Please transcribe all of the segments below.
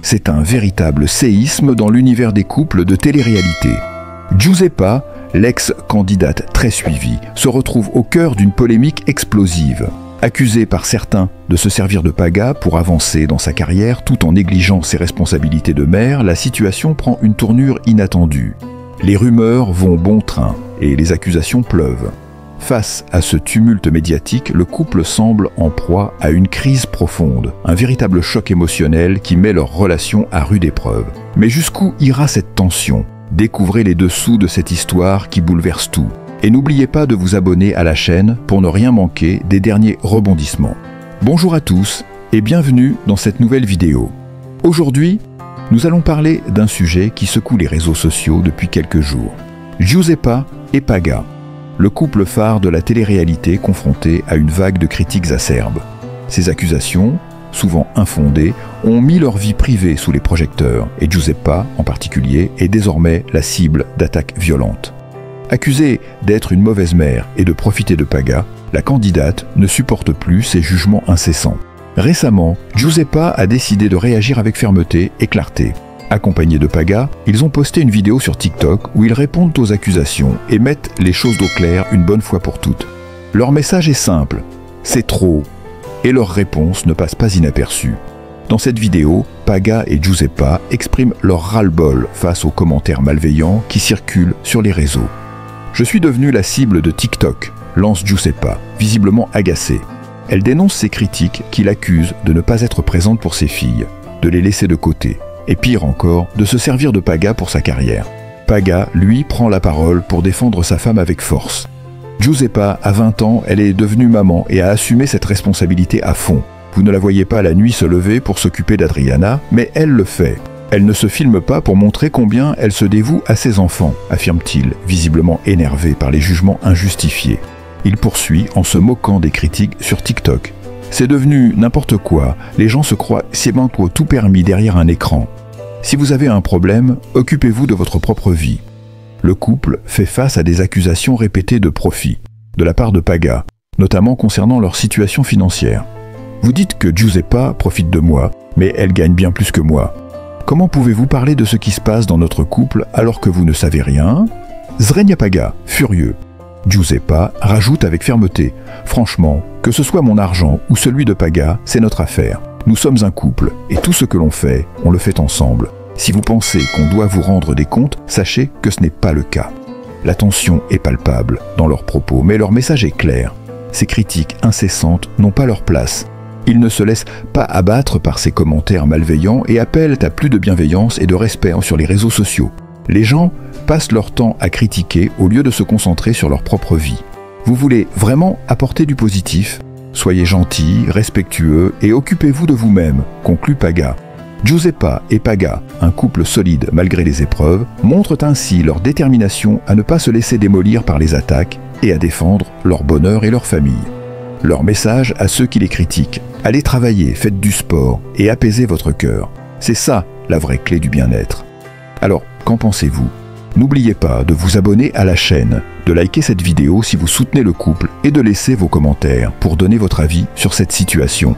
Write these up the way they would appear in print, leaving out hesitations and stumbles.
c'est un véritable séisme dans l'univers des couples de télé-réalité. Giuseppa, l'ex-candidate très suivie, se retrouve au cœur d'une polémique explosive. Accusée par certains de se servir de Paga pour avancer dans sa carrière tout en négligeant ses responsabilités de mère, la situation prend une tournure inattendue. Les rumeurs vont bon train et les accusations pleuvent. Face à ce tumulte médiatique, le couple semble en proie à une crise profonde, un véritable choc émotionnel qui met leur relation à rude épreuve. Mais jusqu'où ira cette tension ? Découvrez les dessous de cette histoire qui bouleverse tout. Et n'oubliez pas de vous abonner à la chaîne pour ne rien manquer des derniers rebondissements. Bonjour à tous et bienvenue dans cette nouvelle vidéo. Aujourd'hui, nous allons parler d'un sujet qui secoue les réseaux sociaux depuis quelques jours. Giuseppa et Paga, le couple phare de la télé-réalité confronté à une vague de critiques acerbes. Ces accusations, souvent infondées, ont mis leur vie privée sous les projecteurs et Giuseppa, en particulier, est désormais la cible d'attaques violentes. Accusée d'être une mauvaise mère et de profiter de Paga, la candidate ne supporte plus ces jugements incessants. Récemment, Giuseppa a décidé de réagir avec fermeté et clarté. Accompagnés de Paga, ils ont posté une vidéo sur TikTok où ils répondent aux accusations et mettent les choses au clair une bonne fois pour toutes. Leur message est simple, c'est trop, et leur réponse ne passe pas inaperçue. Dans cette vidéo, Paga et Giuseppa expriment leur ras-le-bol face aux commentaires malveillants qui circulent sur les réseaux. Je suis devenue la cible de TikTok, lance Giuseppa, visiblement agacée. Elle dénonce ces critiques qui l'accusent de ne pas être présente pour ses filles, de les laisser de côté, et pire encore, de se servir de Paga pour sa carrière. Paga, lui, prend la parole pour défendre sa femme avec force. Giuseppa a 20 ans, elle est devenue maman et a assumé cette responsabilité à fond. Vous ne la voyez pas la nuit se lever pour s'occuper d'Adriana, mais elle le fait. Elle ne se filme pas pour montrer combien elle se dévoue à ses enfants, affirme-t-il, visiblement énervé par les jugements injustifiés. Il poursuit en se moquant des critiques sur TikTok. C'est devenu n'importe quoi, les gens se croient siempre tout permis derrière un écran. Si vous avez un problème, occupez-vous de votre propre vie. Le couple fait face à des accusations répétées de profit, de la part de Paga, notamment concernant leur situation financière. Vous dites que Giuseppa profite de moi, mais elle gagne bien plus que moi. Comment pouvez-vous parler de ce qui se passe dans notre couple alors que vous ne savez rien ? Zrenia Paga, furieux. Giuseppa rajoute avec fermeté. Franchement, que ce soit mon argent ou celui de Paga, c'est notre affaire. Nous sommes un couple, et tout ce que l'on fait, on le fait ensemble. Si vous pensez qu'on doit vous rendre des comptes, sachez que ce n'est pas le cas. La tension est palpable dans leurs propos, mais leur message est clair. Ces critiques incessantes n'ont pas leur place. Ils ne se laissent pas abattre par ces commentaires malveillants et appellent à plus de bienveillance et de respect sur les réseaux sociaux. Les gens passent leur temps à critiquer au lieu de se concentrer sur leur propre vie. Vous voulez vraiment apporter du positif ? Soyez gentils, respectueux et occupez-vous de vous-même, conclut Paga. Giuseppa et Paga, un couple solide malgré les épreuves, montrent ainsi leur détermination à ne pas se laisser démolir par les attaques et à défendre leur bonheur et leur famille. Leur message à ceux qui les critiquent, allez travailler, faites du sport et apaisez votre cœur. C'est ça la vraie clé du bien-être. Alors, qu'en pensez-vous ? N'oubliez pas de vous abonner à la chaîne, de liker cette vidéo si vous soutenez le couple et de laisser vos commentaires pour donner votre avis sur cette situation.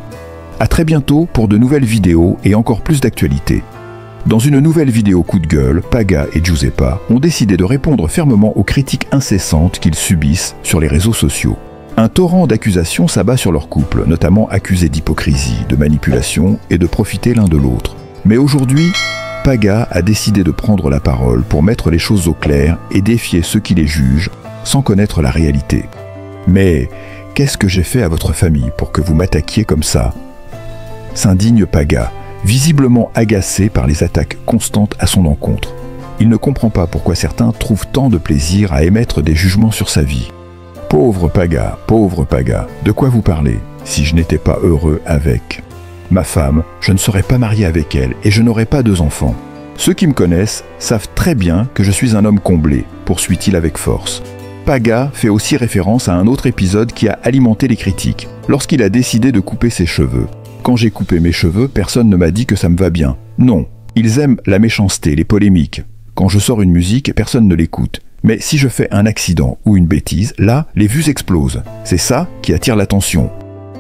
À très bientôt pour de nouvelles vidéos et encore plus d'actualités. Dans une nouvelle vidéo coup de gueule, Paga et Giuseppa ont décidé de répondre fermement aux critiques incessantes qu'ils subissent sur les réseaux sociaux. Un torrent d'accusations s'abat sur leur couple, notamment accusés d'hypocrisie, de manipulation et de profiter l'un de l'autre. Mais aujourd'hui, Paga a décidé de prendre la parole pour mettre les choses au clair et défier ceux qui les jugent sans connaître la réalité. Mais qu'est-ce que j'ai fait à votre famille pour que vous m'attaquiez comme ça ? S'indigne Paga, visiblement agacé par les attaques constantes à son encontre. Il ne comprend pas pourquoi certains trouvent tant de plaisir à émettre des jugements sur sa vie. Pauvre Paga, de quoi vous parlez, si je n'étais pas heureux avec ma femme, je ne serais pas marié avec elle et je n'aurais pas 2 enfants. Ceux qui me connaissent savent très bien que je suis un homme comblé, poursuit-il avec force. Paga fait aussi référence à un autre épisode qui a alimenté les critiques, lorsqu'il a décidé de couper ses cheveux. Quand j'ai coupé mes cheveux, personne ne m'a dit que ça me va bien. Non, ils aiment la méchanceté, les polémiques. Quand je sors une musique, personne ne l'écoute. Mais si je fais un accident ou une bêtise, là, les vues explosent. C'est ça qui attire l'attention.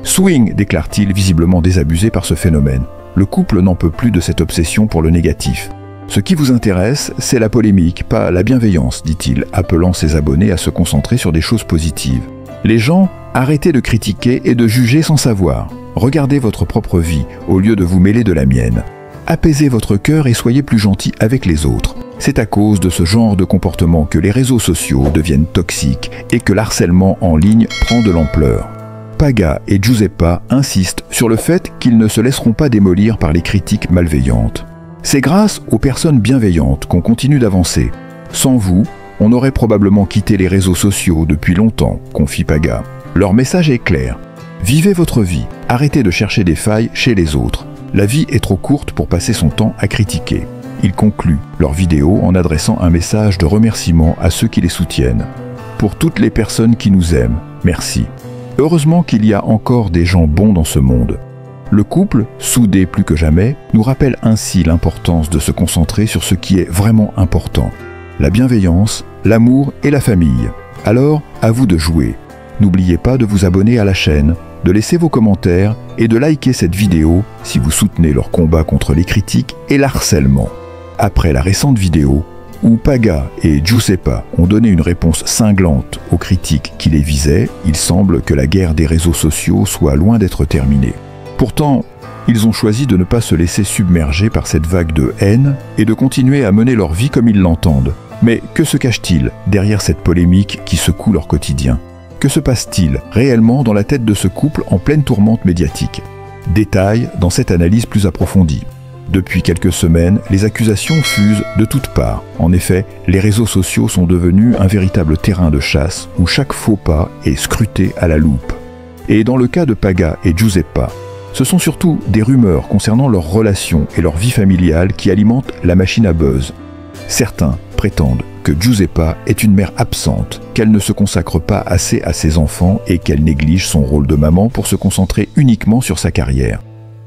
Swing, déclare-t-il, visiblement désabusé par ce phénomène. Le couple n'en peut plus de cette obsession pour le négatif. Ce qui vous intéresse, c'est la polémique, pas la bienveillance, dit-il, appelant ses abonnés à se concentrer sur des choses positives. Les gens, arrêtez de critiquer et de juger sans savoir. Regardez votre propre vie, au lieu de vous mêler de la mienne. Apaisez votre cœur et soyez plus gentil avec les autres. C'est à cause de ce genre de comportement que les réseaux sociaux deviennent toxiques et que l'harcèlement en ligne prend de l'ampleur. Paga et Giuseppa insistent sur le fait qu'ils ne se laisseront pas démolir par les critiques malveillantes. C'est grâce aux personnes bienveillantes qu'on continue d'avancer. Sans vous, on aurait probablement quitté les réseaux sociaux depuis longtemps, confie Paga. Leur message est clair. Vivez votre vie, arrêtez de chercher des failles chez les autres. La vie est trop courte pour passer son temps à critiquer. Ils concluent leur vidéo en adressant un message de remerciement à ceux qui les soutiennent. Pour toutes les personnes qui nous aiment, merci. Heureusement qu'il y a encore des gens bons dans ce monde. Le couple, soudé plus que jamais, nous rappelle ainsi l'importance de se concentrer sur ce qui est vraiment important. La bienveillance, l'amour et la famille. Alors, à vous de jouer. N'oubliez pas de vous abonner à la chaîne, de laisser vos commentaires et de liker cette vidéo si vous soutenez leur combat contre les critiques et l'harcèlement. Après la récente vidéo, où Paga et Giuseppa ont donné une réponse cinglante aux critiques qui les visaient, il semble que la guerre des réseaux sociaux soit loin d'être terminée. Pourtant, ils ont choisi de ne pas se laisser submerger par cette vague de haine et de continuer à mener leur vie comme ils l'entendent. Mais que se cache-t-il derrière cette polémique qui secoue leur quotidien ? Que se passe-t-il réellement dans la tête de ce couple en pleine tourmente médiatique ? Détail dans cette analyse plus approfondie. Depuis quelques semaines, les accusations fusent de toutes parts. En effet, les réseaux sociaux sont devenus un véritable terrain de chasse où chaque faux pas est scruté à la loupe. Et dans le cas de Paga et Giuseppa, ce sont surtout des rumeurs concernant leurs relations et leur vie familiale qui alimentent la machine à buzz. Certains prétendent que Giuseppa est une mère absente, qu'elle ne se consacre pas assez à ses enfants et qu'elle néglige son rôle de maman pour se concentrer uniquement sur sa carrière.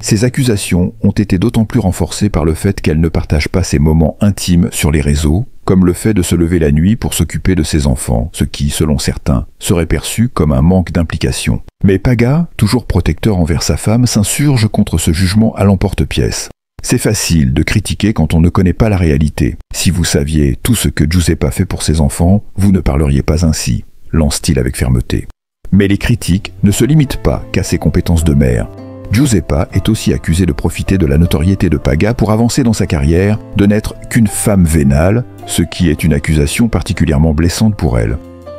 Ces accusations ont été d'autant plus renforcées par le fait qu'elle ne partage pas ses moments intimes sur les réseaux, comme le fait de se lever la nuit pour s'occuper de ses enfants, ce qui, selon certains, serait perçu comme un manque d'implication. Mais Paga, toujours protecteur envers sa femme, s'insurge contre ce jugement à l'emporte-pièce. C'est facile de critiquer quand on ne connaît pas la réalité. Si vous saviez tout ce que Giuseppa fait pour ses enfants, vous ne parleriez pas ainsi, lance-t-il avec fermeté. Mais les critiques ne se limitent pas qu'à ses compétences de mère. Giuseppa est aussi accusée de profiter de la notoriété de Paga pour avancer dans sa carrière, de n'être qu'une femme vénale, ce qui est une accusation particulièrement blessante pour elle.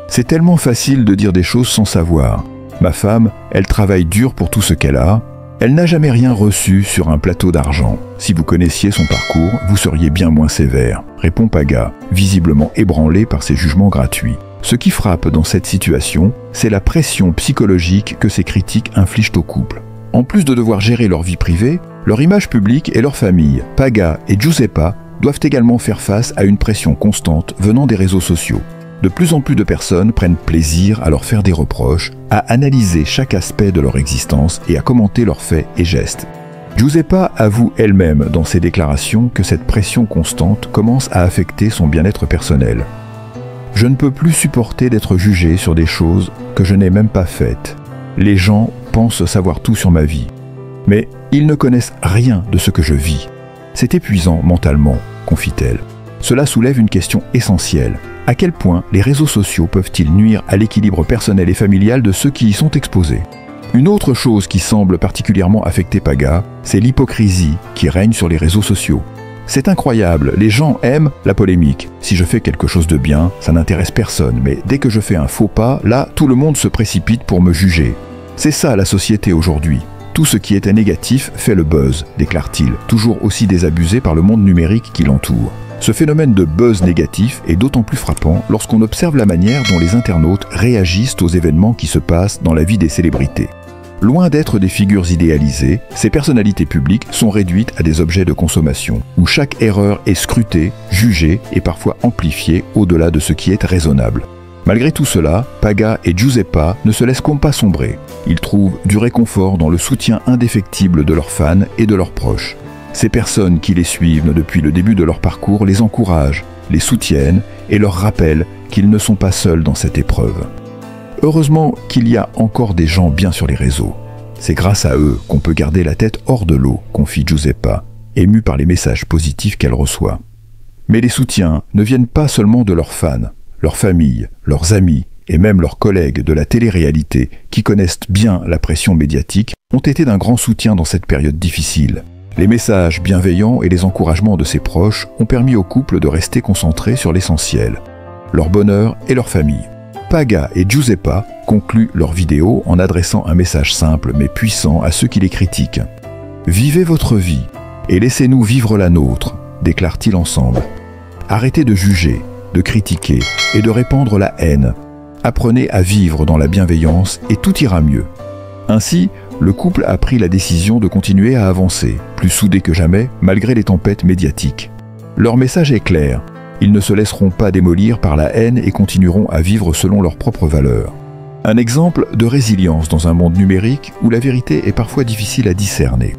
C'est tellement facile de dire des choses sans savoir. Ma femme, elle travaille dur pour tout ce qu'elle a. Elle n'a jamais rien reçu sur un plateau d'argent. Si vous connaissiez son parcours, vous seriez bien moins sévère, répond Paga, visiblement ébranlé par ces jugements gratuits. Ce qui frappe dans cette situation, c'est la pression psychologique que ces critiques infligent au couple. En plus de devoir gérer leur vie privée, leur image publique et leur famille, Paga et Giuseppa doivent également faire face à une pression constante venant des réseaux sociaux. De plus en plus de personnes prennent plaisir à leur faire des reproches, à analyser chaque aspect de leur existence et à commenter leurs faits et gestes. Giuseppa avoue elle-même dans ses déclarations que cette pression constante commence à affecter son bien-être personnel. « Je ne peux plus supporter d'être jugée sur des choses que je n'ai même pas faites. Les gens pensent savoir tout sur ma vie. Mais ils ne connaissent rien de ce que je vis. C'est épuisant mentalement, confie-t-elle. Cela soulève une question essentielle. À quel point les réseaux sociaux peuvent-ils nuire à l'équilibre personnel et familial de ceux qui y sont exposés ? Une autre chose qui semble particulièrement affecter Paga, c'est l'hypocrisie qui règne sur les réseaux sociaux. C'est incroyable, les gens aiment la polémique. Si je fais quelque chose de bien, ça n'intéresse personne, mais dès que je fais un faux pas, là, tout le monde se précipite pour me juger. C'est ça la société aujourd'hui. Tout ce qui était négatif fait le buzz, déclare-t-il, toujours aussi désabusé par le monde numérique qui l'entoure. Ce phénomène de buzz négatif est d'autant plus frappant lorsqu'on observe la manière dont les internautes réagissent aux événements qui se passent dans la vie des célébrités. Loin d'être des figures idéalisées, ces personnalités publiques sont réduites à des objets de consommation, où chaque erreur est scrutée, jugée et parfois amplifiée au-delà de ce qui est raisonnable. Malgré tout cela, Paga et Giuseppa ne se laissent pas sombrer. Ils trouvent du réconfort dans le soutien indéfectible de leurs fans et de leurs proches. Ces personnes qui les suivent depuis le début de leur parcours les encouragent, les soutiennent et leur rappellent qu'ils ne sont pas seuls dans cette épreuve. Heureusement qu'il y a encore des gens bien sur les réseaux. C'est grâce à eux qu'on peut garder la tête hors de l'eau, confie Giuseppa, émue par les messages positifs qu'elle reçoit. Mais les soutiens ne viennent pas seulement de leurs fans, leurs familles, leurs amis et même leurs collègues de la télé-réalité qui connaissent bien la pression médiatique ont été d'un grand soutien dans cette période difficile. Les messages bienveillants et les encouragements de ses proches ont permis au couple de rester concentrés sur l'essentiel, leur bonheur et leur famille. Paga et Giuseppa concluent leur vidéo en adressant un message simple mais puissant à ceux qui les critiquent. « Vivez votre vie et laissez-nous vivre la nôtre », déclarent-ils ensemble. Arrêtez de juger, de critiquer et de répandre la haine. Apprenez à vivre dans la bienveillance et tout ira mieux. Ainsi, le couple a pris la décision de continuer à avancer, plus soudés que jamais, malgré les tempêtes médiatiques. Leur message est clair. Ils ne se laisseront pas démolir par la haine et continueront à vivre selon leurs propres valeurs. Un exemple de résilience dans un monde numérique où la vérité est parfois difficile à discerner.